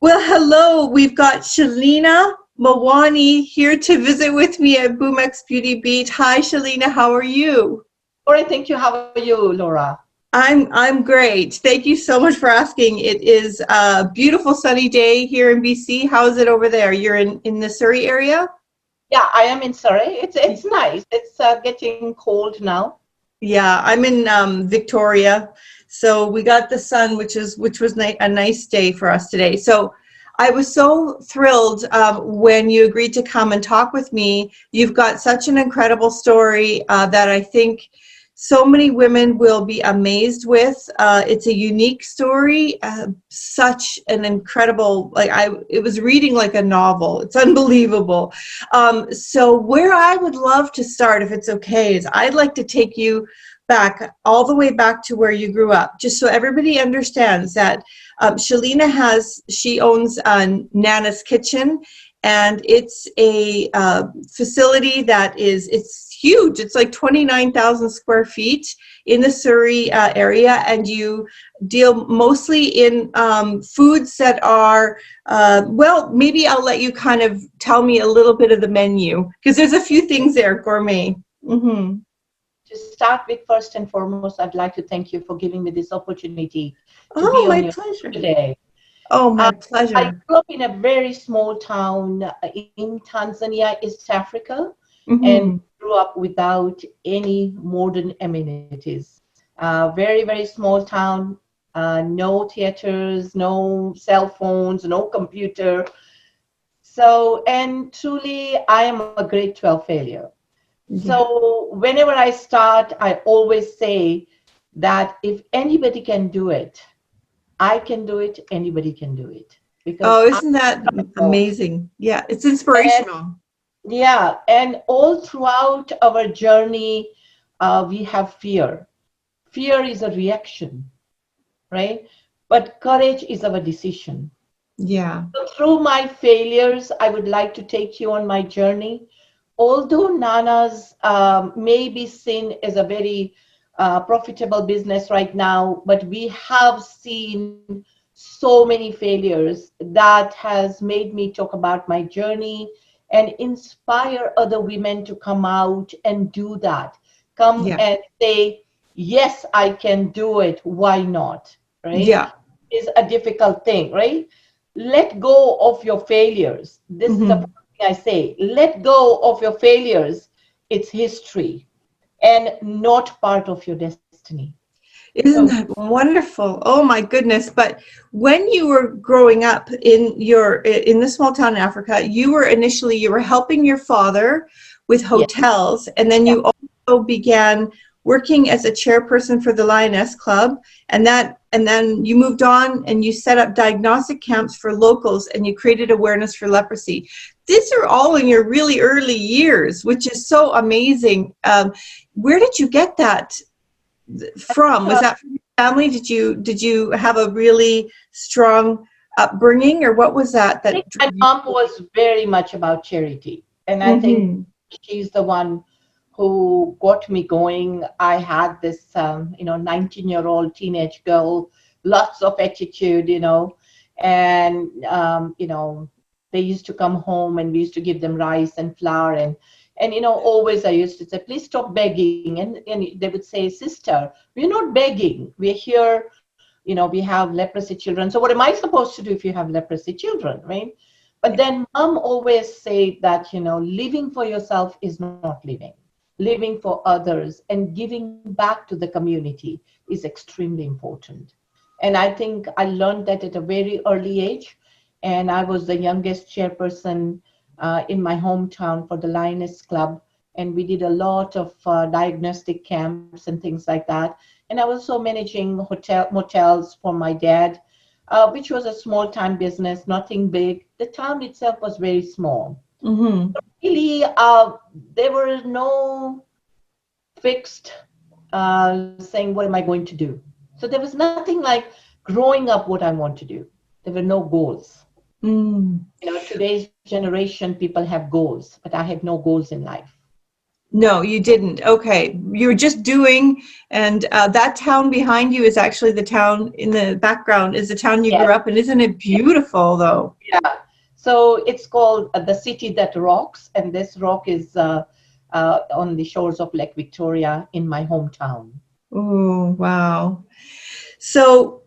Well, hello. We've got Shelina Mawani here to visit with me at BoomX Beauty Beat. Hi, Shelina. How are you? All right, thank you. How are you, Laura? I'm great. Thank you so much for asking. It is a beautiful sunny day here in BC. How is it over there? You're in the Surrey area? Yeah, I am in Surrey. It's nice. It's getting cold now. Yeah, I'm in Victoria, so we got the sun, which was a nice day for us today. So I was so thrilled when you agreed to come and talk with me. You've got such an incredible story that I think so many women will be amazed with. It's a unique story, such an incredible, it was reading like a novel. It's unbelievable. So where I would love to start, if it's okay, is I'd like to take you back, all the way back to where you grew up, just so everybody understands that she owns Nana's Kitchen, and it's a facility it's huge. It's like 29,000 square feet in the Surrey area, and you deal mostly in foods that are, well, maybe I'll let you kind of tell me a little bit of the menu, because there's a few things there, gourmet. Mm-hmm. To start with, first and foremost, I'd like to thank you for giving me this opportunity to Oh, be on my your show pleasure. today. Oh, my I pleasure. grew up in a very small town in Tanzania, East Africa, and Mm-hmm. grew up without any modern amenities. Very, very small town, no theaters, no cell phones, no computer. So, and truly, I am a grade 12 failure. Yeah. So whenever I start, I always say that if anybody can do it, I can do it, anybody can do it. Because Oh, I isn't that know. amazing? Yeah, it's And inspirational. yeah, and all throughout our journey, we have fear. Fear is a reaction, right? But courage is our decision. Yeah. So through my failures, I would like to take you on my journey. Although Nana's may be seen as a very profitable business right now, but we have seen so many failures that has made me talk about my journey and inspire other women to come out and do that. Come Yeah. and say, yes, I can do it. Why not? Right? Yeah. Is a difficult thing, right? Let go of your failures. This is the Hmm. first thing I say. Let go of your failures. It's history and not part of your destiny. Isn't So, that wonderful? Oh my goodness. But when you were growing up in the small town in Africa, you were helping your father with yeah, hotels, and then yeah, you also began working as a chairperson for the Lioness Club, and then you moved on and you set up diagnostic camps for locals, and you created awareness for leprosy. These are all in your really early years, which is so amazing. Where did you get that from? Was uh, that from your family? Did you have a really strong upbringing, or what was that I think that my drove you? mom was very much about charity. And I think Mm-hmm. she's the one who got me going. I had this, 19-year-old teenage girl, lots of attitude, and, they used to come home and we used to give them rice and flour and always I used to say, please stop begging. And they would say, sister, we're not begging. We're here, we have leprosy children. So what am I supposed to do if you have leprosy children, right? But then mom always said that, living for yourself is not living. Living for others and giving back to the community is extremely important. And I think I learned that at a very early age. And I was the youngest chairperson in my hometown for the Lioness Club. And we did a lot of diagnostic camps and things like that. And I was also managing motels for my dad, which was a small time business, nothing big. The town itself was very small. Mm-hmm. Really, there were no fixed saying, what am I going to do? So there was nothing like growing up what I want to do. There were no goals. Mm. Today's generation, people have goals, but I had no goals in life. No, you didn't. Okay. You were just doing, and that town behind you is actually the town in the background is the town you Yes. grew up in. Isn't it beautiful though? Yeah. So it's called the city that rocks, and this rock is on the shores of Lake Victoria in my hometown. Oh, wow. So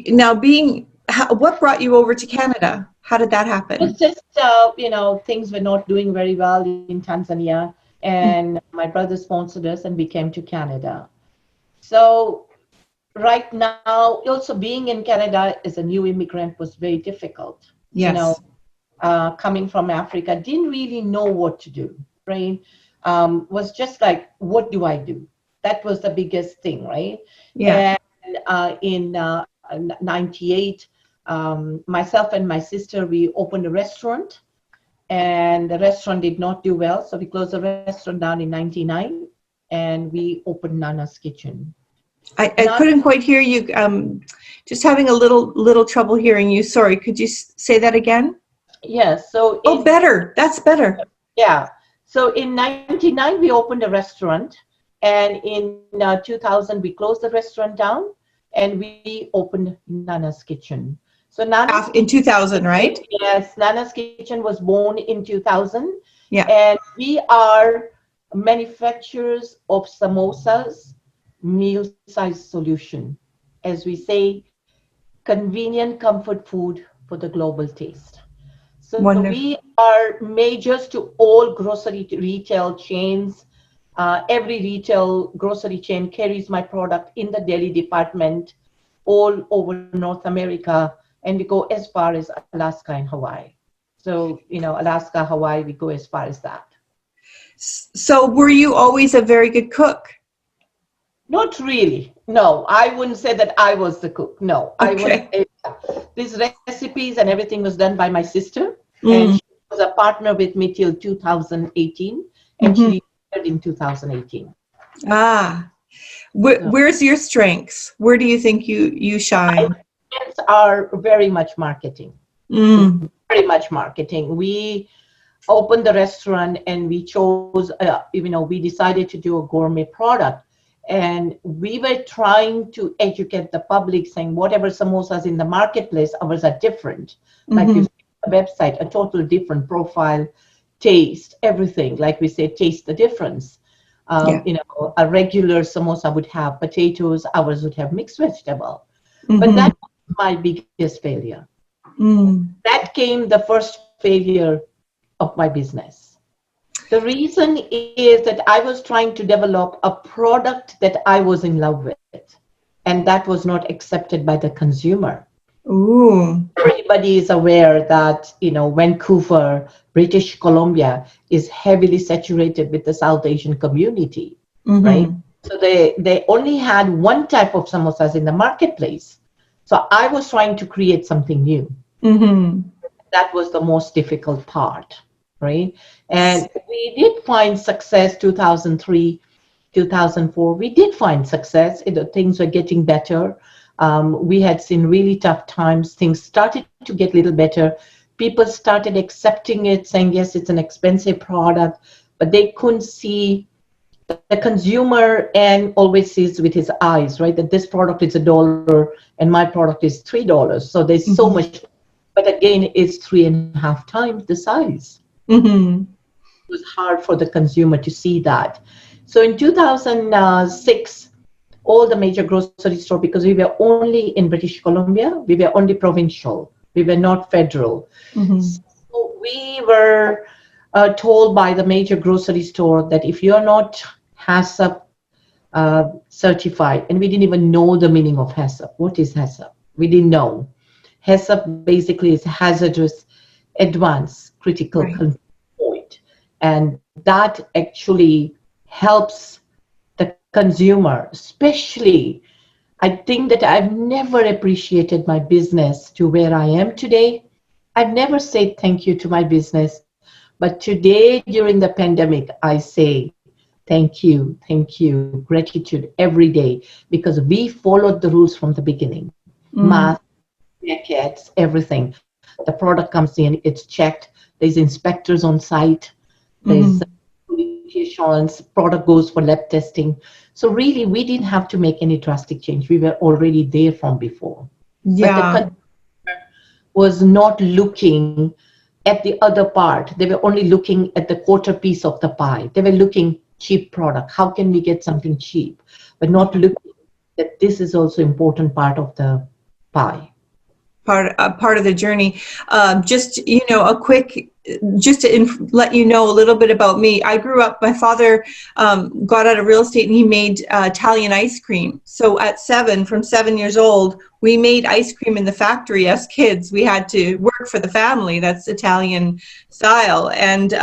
now what brought you over to Canada? How did that It was happen? just, things were not doing very well in Tanzania, and my brother sponsored us, and we came to Canada. So right now, also being in Canada as a new immigrant was very difficult. You know, Yes. coming from Africa, didn't really know what to do, right? Was just like, what do I do? That was the biggest thing, right? Yeah. And in 98, myself and my sister, we opened a restaurant, and the restaurant did not do well. So we closed the restaurant down in 99, and we opened Nana's Kitchen. I Nana, couldn't quite hear you. Just having a little trouble hearing you. Sorry. Could you say that again? yes, so Oh, better. That's better. yeah. So in 99, we opened a restaurant, and in 2000, we closed the restaurant down, and we opened Nana's Kitchen. So Nana's In Kitchen, 2000, right? yes, Nana's Kitchen was born in 2000, Yeah. and we are manufacturers of samosas, meal-size solution. As we say, convenient comfort food for the global taste. So Wonderful. we are majors to all grocery retail chains. Every retail grocery chain carries my product in the deli department all over North America, and we go as far as Alaska and Hawaii. So, Alaska, Hawaii, we go as far as that. So were you always a very good cook? Not really. No, I wouldn't say that I was the cook. No, I wouldn't Okay. say that. These recipes and everything was done by my sister, and Mm. she was a partner with me till 2018, and Hmm. she retired in 2018. Ah, So where's your strengths? Where do you think you my shine? strengths are very much marketing. Mm. Very much marketing. We opened the restaurant, and we chose, we decided to do a gourmet product. And we were trying to educate the public, saying whatever samosas in the marketplace, ours are different. Like you Hmm. see on the website, a total different profile, taste, everything. Like we say, taste the difference. Yeah. A regular samosa would have potatoes, ours would have mixed vegetable. But Hmm. that was my biggest failure. Mm. That came the first failure of my business. The reason is that I was trying to develop a product that I was in love with, and that was not accepted by the consumer. Ooh. Everybody is aware that, Vancouver, British Columbia is heavily saturated with the South Asian community, right? Hmm. So they only had one type of samosas in the marketplace. So I was trying to create something new. Hmm. That was the most difficult part, right? And we did find success 2003, 2004. We did find success. Things were getting better. We had seen really tough times. Things started to get a little better. People started accepting it, saying, yes, it's an expensive product, but they couldn't see the consumer and always sees with his eyes, right? That this product is $1 and my product is $3. So there's so Hmm. much, but again, it's 3.5 times the size. Hmm. It was hard for the consumer to see that. So in 2006, all the major grocery stores, because we were only in British Columbia, we were only provincial, we were not federal. Hmm. So we were told by the major grocery store that if you're not HACCP certified, and we didn't even know the meaning of HACCP. What is HACCP? We didn't know. HACCP basically is hazardous advanced critical Right. control point. And that actually helps the consumer, especially. I think that I've never appreciated my business to where I am today. I've never said thank you to my business, but today during the pandemic, I say thank you, gratitude every day because we followed the rules from the beginning. Mm. Mask, jackets, everything. The product comes in, it's checked. There's inspectors on site. There's Hmm. assurance, product goes for lab testing. So really, we didn't have to make any drastic change. We were already there from before. But the Yeah. consumer was not looking at the other part. They were only looking at the quarter piece of the pie. They were looking cheap product. How can we get something cheap? But not looking that this is also important part of the pie. Part of the journey. Just a quick, just to let you know a little bit about me. I grew up. My father got out of real estate, and he made Italian ice cream. So at from 7 years old, we made ice cream in the factory as kids. We had to work for the family. That's Italian style, and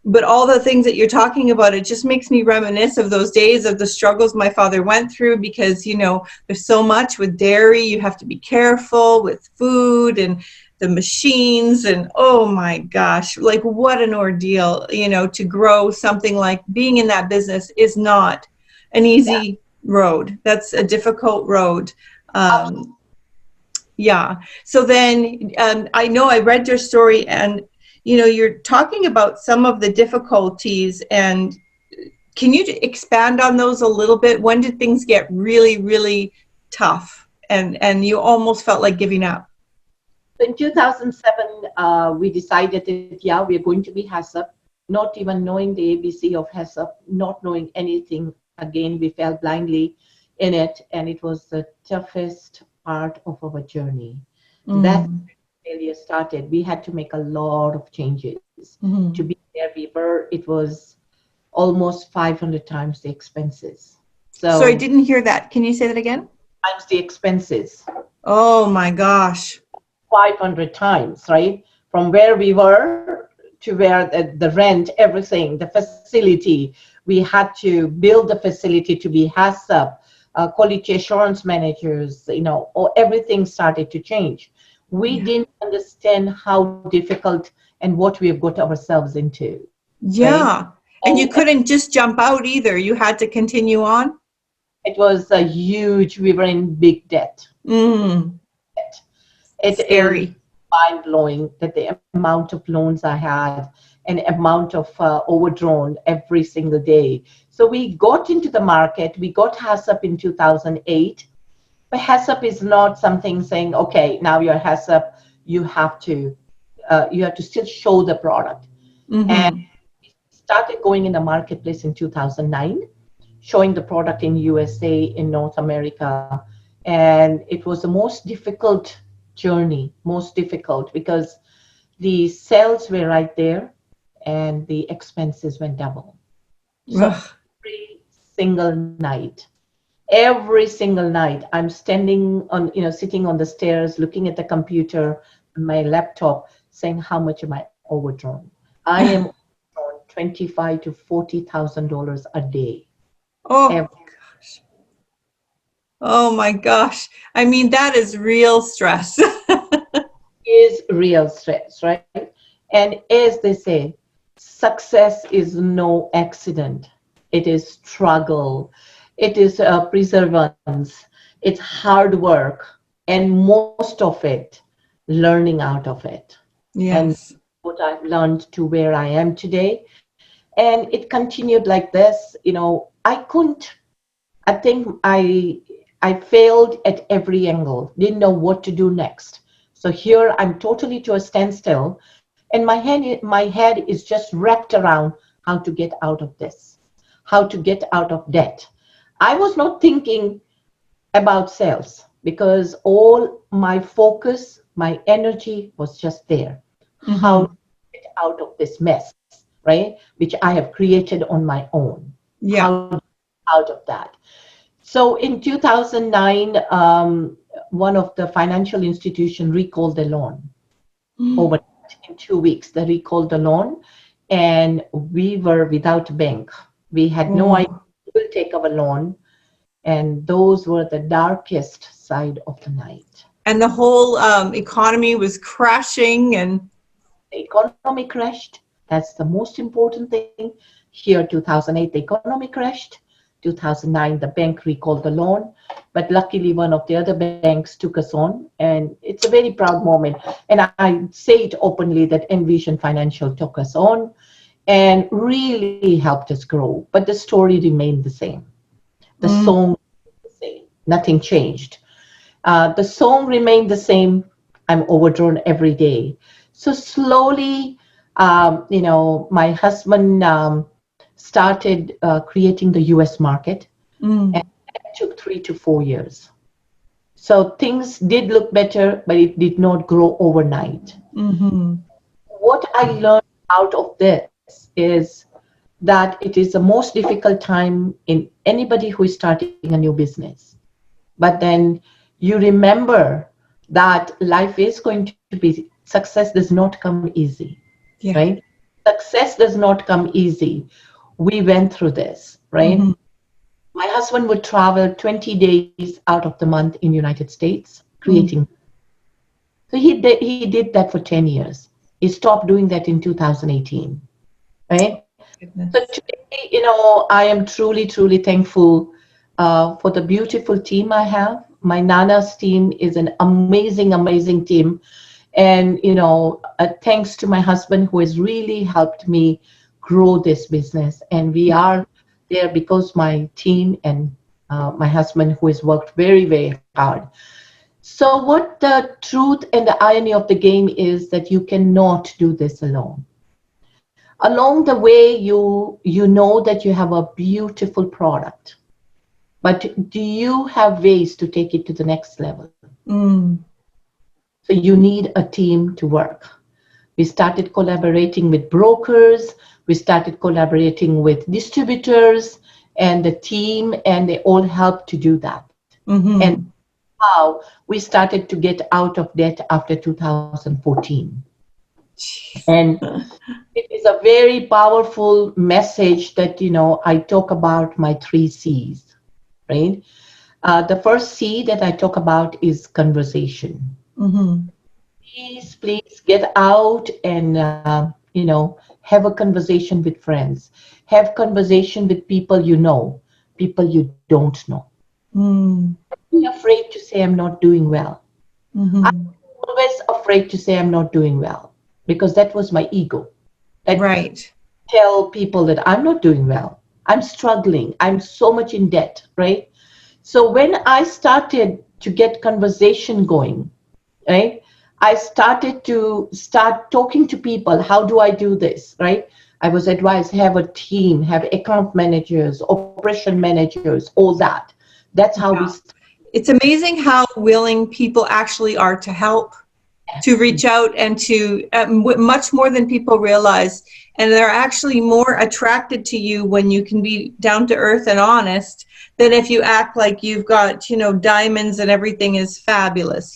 but all the things that you're talking about, it just makes me reminisce of those days of the struggles my father went through, because there's so much with dairy. You have to be careful with food and the machines, and oh my gosh, like what an ordeal. To grow something, like being in that business is not an easy road. That's a difficult road. Yeah. So then I know I read your story, and you're talking about some of the difficulties, and can you expand on those a little bit? When did things get really, really tough, and you almost felt like giving up? In 2007, we decided that, yeah, we're going to be HACCP, not even knowing the ABC of HACCP, not knowing anything. Again, we fell blindly in it, and it was the toughest part of our journey. That's when failure started. We had to make a lot of changes to be where we were. It was almost 500 times the expenses. So Sorry, didn't hear that. Can you say that again? Times the expenses. Oh my gosh. 500 times, right? From where we were to where the rent, everything, the facility. We had to build the facility to be HACCP, quality assurance managers, everything started to change. We didn't understand how difficult and what we have got ourselves into. Yeah. Right? And you couldn't just jump out either. You had to continue on. It was a huge, we were in big debt. It Scary. is mind-blowing that the amount of loans I had and amount of overdrawn every single day. So we got into the market. We got HACCP in 2008. But HACCP is not something saying, okay, now you're HACCP, you have to still show the product. And we started going in the marketplace in 2009, showing the product in USA, in North America. And it was the most difficult journey, because the sales were right there and the expenses went double. So every single night, I'm sitting on the stairs, looking at the computer, my laptop, saying, how much am I overdrawn? I am overdrawn $25,000 to $40,000 a day. Gosh. Oh my gosh. I mean, that is real stress. Is real stress, right? And as they say, success is no accident. It is struggle. It is perseverance. It's hard work. And most of it, learning out of it. Yes. And what I've learned to where I am today. And it continued like this. I think I failed at every angle, didn't know what to do next. So here I'm totally to a standstill, and my head is just wrapped around how to get out of this, how to get out of debt. I was not thinking about sales because all my focus, my energy was just there. How to get out of this mess, right? Which I have created on my own. Yeah. How to get out of that. So in 2009, one of the financial institutions recalled the loan. Over in 2 weeks, they recalled the loan, and we were without a bank. We had no idea who will take our loan, and those were the darkest side of the night. And the whole economy was crashing, and the economy crashed. That's the most important thing. Here, 2008, the economy crashed. 2009, the bank recalled the loan, but luckily one of the other banks took us on, and it's a very proud moment. And I say it openly that Envision Financial took us on, and really helped us grow. But the story remained the same. The Mm. song the same. Nothing changed. The song remained the same. I'm overdrawn every day. So slowly, my husband started creating the US market, and Mm. it took 3 to 4 years. So things did look better, but it did not grow overnight. Mm-hmm. What I learned out of this is that it is the most difficult time in anybody who is starting a new business. But then you remember that life is going to be, success does not come easy, Yeah. right? Success does not come easy. We went through this, right? Mm-hmm. My husband would travel 20 days out of the month in United States Mm. creating. So he did that for 10 years. He stopped doing that in 2018, right? So Goodness. today, I am truly, truly thankful for the beautiful team I have. My Nana's team is an amazing, amazing team. And, thanks to my husband who has really helped me grow this business. And we are there because my team and my husband who has worked very, very hard. So what the truth and the irony of the game is that you cannot do this alone. Along the way, you know that you have a beautiful product, but do you have ways to take it to the next level? Mm. So you need a team to work. We started collaborating with brokers, we started collaborating with distributors and the team, and they all helped to do that. And Mm-hmm. how we started to get out of debt after 2014. Jeez. And it is a very powerful message that, I talk about my 3 C's, right? The first C that I talk about is conversation. Mm-hmm. Please get out and, have a conversation with friends. Have conversation with people you know, people you don't know. Mm. Be afraid to say I'm not doing well. I'm Mm-hmm. always afraid to say I'm not doing well because that was my ego. That Right. tell people that I'm not doing well. I'm struggling. I'm so much in debt, right? So when I started to get conversation going, right? I started to start talking to people. How do I do this, right? I was advised have a team, have account managers, operation managers, all that. That's how we Yeah. It's amazing how willing people actually are to help, to reach out, and to much more than people realize. And they're actually more attracted to you when you can be down to earth and honest than if you act like you've got, diamonds and everything is fabulous.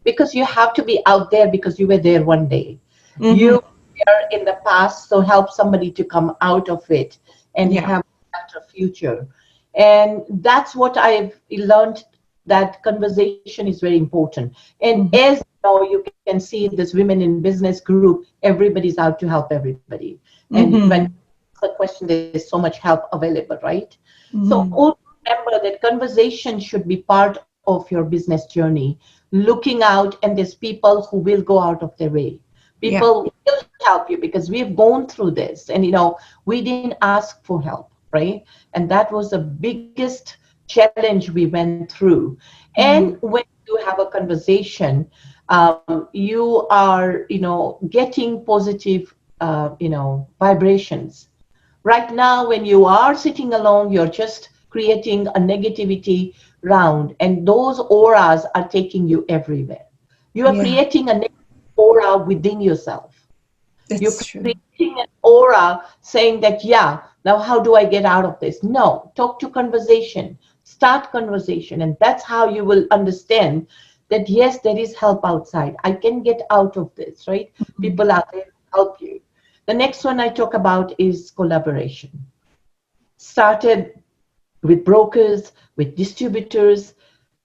because you have to be out there because you were there one day. You Mm-hmm. were in the past, so help somebody to come out of it and Yeah. have a better future. And that's what I've learned, that conversation is very important. And Mm-hmm. as you can see this women in business group, everybody's out to help everybody. And when Mm-hmm. the question, there's so much help available, right? So Mm-hmm. always remember that conversation should be part of your business journey, looking out, and there's people who will go out of their way. Yeah. People will help you because we've gone through this, and we didn't ask for help, right? And that was the biggest challenge we went through. And Mm-hmm. when you have a conversation, you are getting positive vibrations. Right now, when you are sitting alone, you're just creating a negativity round, and those auras are taking you everywhere. You are Yeah. creating a negative aura within yourself. You're That's true. creating an aura saying that, yeah, now how do I get out of this? No, talk to conversation, start conversation, and that's how you will understand that, yes, there is help outside. I can get out of this, right? Mm-hmm. People out there help you. The next one I talk about is collaboration. Started with brokers, with distributors.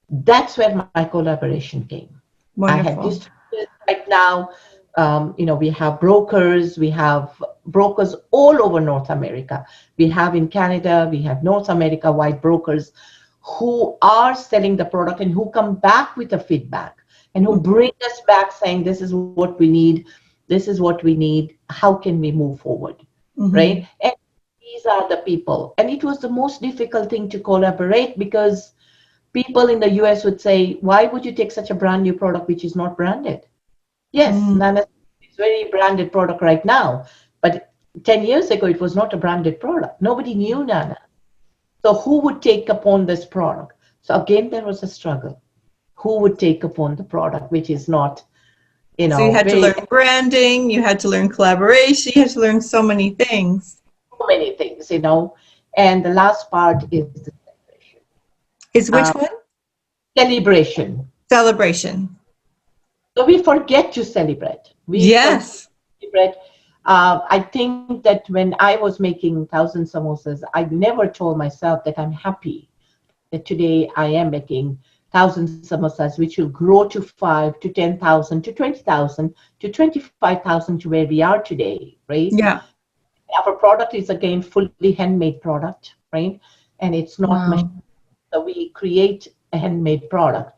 That's where my collaboration came. I had Wonderful. distributors. Right now, we have brokers. We have brokers all over North America. We have in Canada, we have North America wide brokers who are selling the product and who come back with a feedback and who bring us back saying, this is what we need. this is what we need, how can we move forward, right? And these are the people. And it was the most difficult thing to collaborate, because people in the US would say, why would you take such a brand new product which is not branded? Yes, Nana is a very branded product right now, but 10 years ago, it was not a branded product. Nobody knew Nana. So who would take upon this product? So again, there was a struggle. Who would take upon the product, which is not, So you had to very learn branding, you had to learn collaboration, you had to learn so many things. so many things, And the last part is the celebration. Is which Uh, one? celebration. Celebration. So we forget to celebrate. We forget Yes. to celebrate. I think that when I was making 1,000 samosas, I never told myself that I'm happy that today I am making 1,000 samosas, which will grow to 5 to 10,000 to 20,000 to 25,000 to where we are today, right? Yeah. Our product is again fully handmade product, right? And it's not machine. Wow. So we create a handmade product.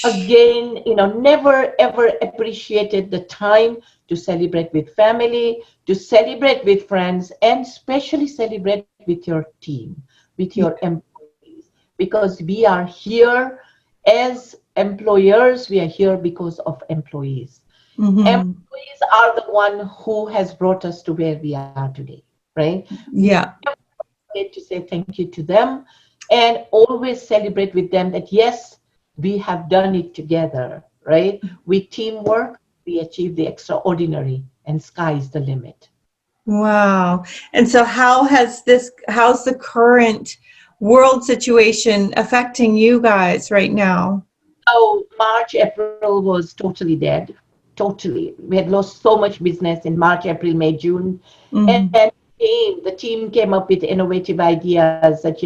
Again, never ever appreciated the time to celebrate with family, to celebrate with friends, and especially celebrate with your team, with your employees, because we are here as employers, we are here because of employees. Employees are the one who has brought us to where we are today, right? Yeah. Get to say thank you to them and always celebrate with them that yes, we have done it together, right? With teamwork, we achieve the extraordinary, and sky is the limit. Wow. And so how's the current world situation affecting you guys right now? So March, April was totally dead. Totally. We had lost so much business in March, April, May, June. Mm-hmm. And the team came up with innovative ideas that,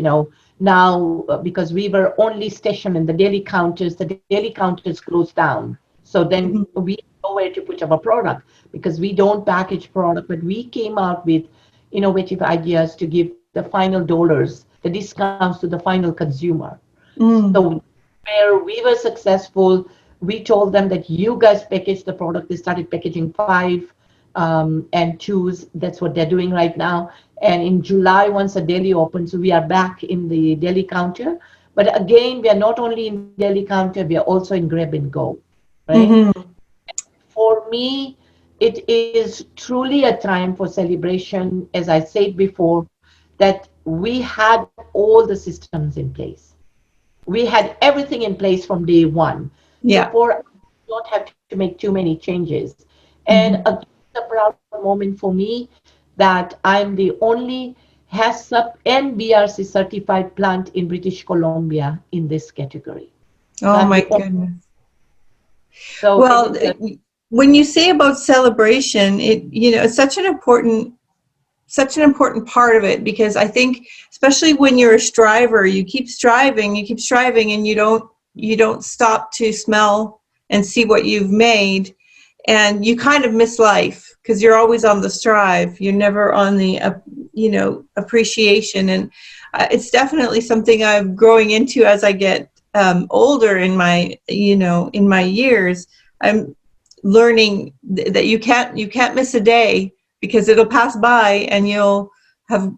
now because we were only stationed in the daily counters closed down. So then we know where to put our product, because we don't package product, but we came out with innovative ideas to give the final dollars, the discounts to the final consumer. Mm. So where we were successful, we told them that you guys package the product. They started packaging 5 and 2s. That's what they're doing right now. And in July, once the Delhi opens, we are back in the Delhi counter. But again, we are not only in Delhi counter, we are also in grab and go, right? Mm-hmm. For me, it is truly a time for celebration. As I said before, that we had all the systems in place. We had everything in place from day one. So Yeah. for us, we don't have to make too many changes. And Mm-hmm. again, it's a proud moment for me that I'm the only HACCP and BRC certified plant in British Columbia in this category. So Oh I'm my the only. goodness. So it Well, is when you say about celebration, it's such an important part of it, because I think especially when you're a striver, you keep striving, and you don't stop to smell and see what you've made, and you kind of miss life because you're always on the strive. You're never on the appreciation, and it's definitely something I'm growing into as I get older in my years. I'm learning that you can't miss a day, because it'll pass by and you'll have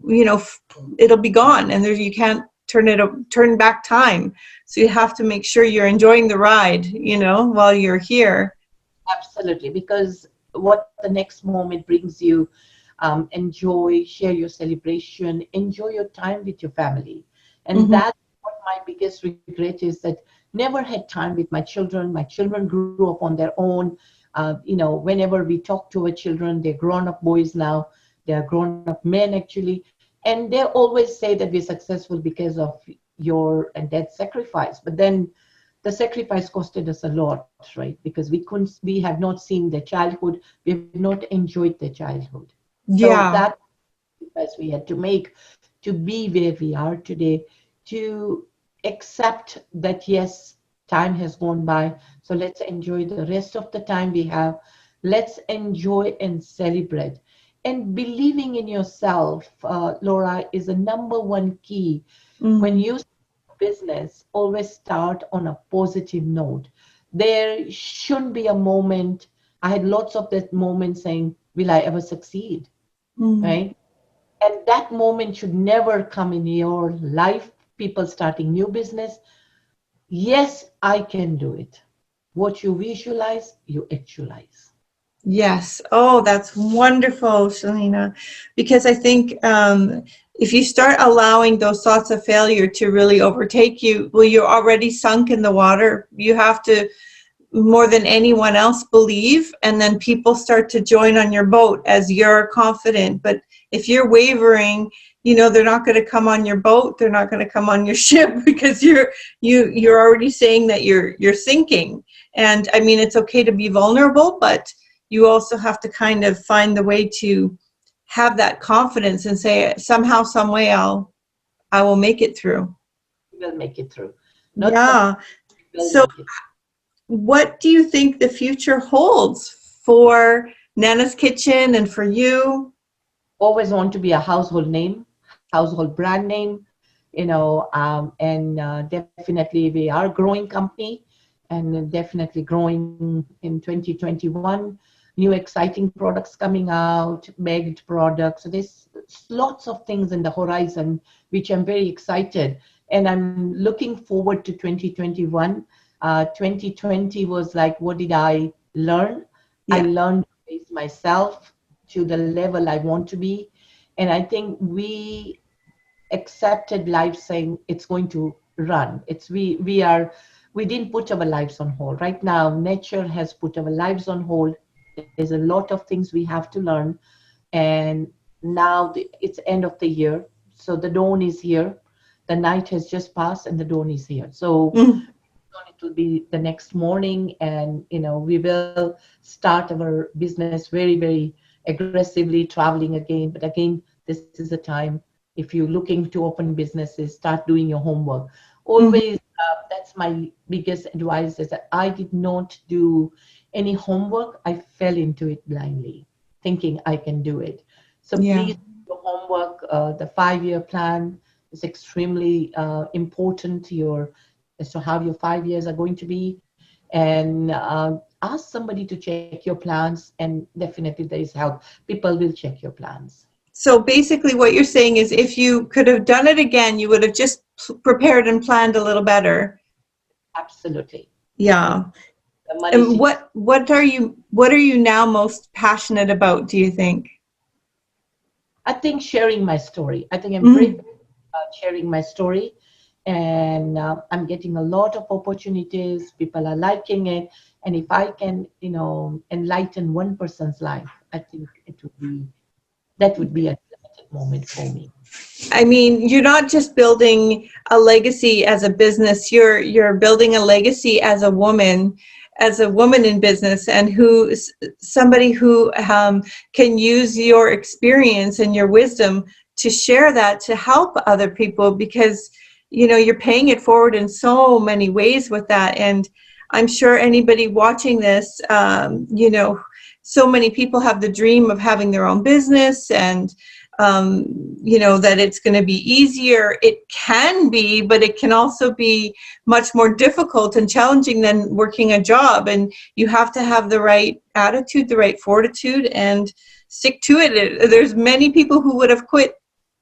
it'll be gone, and you can't turn back time. So you have to make sure you're enjoying the ride while you're here. absolutely, because what the next moment brings you, enjoy, share your celebration, enjoy your time with your family. And Hmm. that's what my biggest regret is, that never had time with my children. My children grew up on their own. Whenever we talk to our children, they're grown up boys now, they're grown up men actually. And they always say that we're successful because of your and dad's sacrifice. But then the sacrifice costed us a lot, right? Because we have not seen their childhood, we have not enjoyed their childhood. So Yeah. that sacrifice we had to make to be where we are today, to accept that yes, time has gone by. So let's enjoy the rest of the time we have. Let's enjoy and celebrate. And believing in yourself, Laura, is a number one key. When Hmm. you business, always start on a positive note. There shouldn't be a moment I had lots of that moment saying, will I ever succeed? Mm. Right? And that moment should never come in your life, people starting new business. Yes, I can do it. What you visualize, you actualize. Yes. Oh, that's wonderful, Shelina. Because I think if you start allowing those thoughts of failure to really overtake you, well, you're already sunk in the water. You have to, more than anyone else, believe, and then people start to join on your boat as you're confident. But if you're wavering, they're not going to come on your boat. They're not going to come on your ship because you're already saying that you're sinking. And I mean, it's okay to be vulnerable, but you also have to kind of find the way to have that confidence and say, somehow, some way, I will make it through. You will make it through. Not some, Yeah. you will So make it. what do you think the future holds for Nana's Kitchen and for you? Always want to be a household name, household brand name, and definitely we are a growing company and definitely growing in 2021. New exciting products coming out, bagged products. So there's lots of things in the horizon, which I'm very excited. And I'm looking forward to 2021. 2020 was like, what did I learn? I Yeah. learned to raise myself to the level I want to be. And I think we accepted life saying it's going to run. We didn't put our lives on hold. Right now, nature has put our lives on hold. There's a lot of things we have to learn. And now it's end of the year. So the dawn is here. The night has just passed and the dawn is here. So Mm. it will be the next morning, and we will start our business very, very aggressively, traveling again. But again, this is a time, if you're looking to open businesses, start doing your homework Mhm. always. That's my biggest advice, is that I did not do any homework. I fell into it blindly thinking I can do it. So Yeah. please do your homework. The 5-year plan is extremely important, as to how your 5 years are going to be. And ask somebody to check your plans, and definitely there is help. People will check your plans. So basically what you're saying is if you could have done it again, you would have just prepared and planned a little better. Absolutely. Yeah. The money And sits. what are you now most passionate about, do you think? I think sharing my story. I think I'm very Mm. passionate about sharing my story, and I'm getting a lot of opportunities. People are liking it, and if I can, enlighten one person's life, I think that would be a limited moment for me. I mean, you're not just building a legacy as a business, you're building a legacy as a woman in business, and somebody who can use your experience and your wisdom to share that to help other people, because you're paying it forward in so many ways with that. And I'm sure anybody watching this, so many people have the dream of having their own business, and that it's going to be easier. It can be, but it can also be much more difficult and challenging than working a job. And you have to have the right attitude, the right fortitude, and stick to it. There's many people who would have quit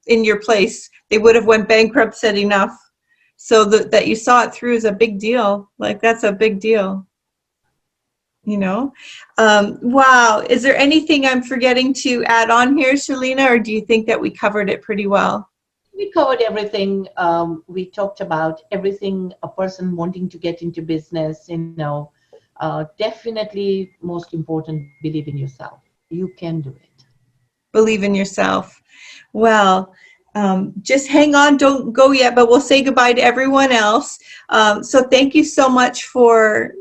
in your place. They would have went bankrupt, said enough. So that you saw it through is a big deal. Like, that's a big deal. you know wow, is there anything I'm forgetting to add on here, Shelina, or do you think that we covered it pretty well? We covered everything. We talked about everything a person wanting to get into business. Definitely most important, believe in yourself. You can do it. Believe in yourself. Well, just hang on, don't go yet, but we'll say goodbye to everyone else. So thank you so much for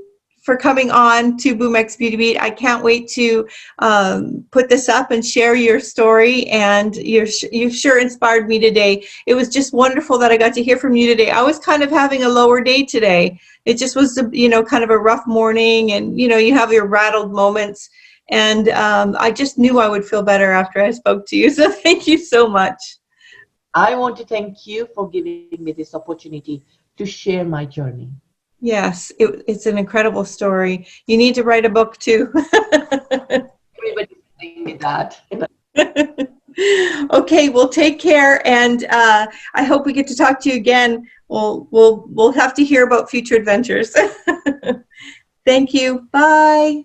coming on to BoomX Beauty Beat. I can't wait to put this up and share your story, and you've sure inspired me today. It was just wonderful that I got to hear from you today. I was kind of having a lower day today. It just was, kind of a rough morning, and, you have your rattled moments. And I just knew I would feel better after I spoke to you. So thank you so much. I want to thank you for giving me this opportunity to share my journey. Yes, it's an incredible story. You need to write a book too. Everybody's telling me that. Okay, well, take care, and I hope we get to talk to you again. We'll have to hear about future adventures. Thank you. Bye.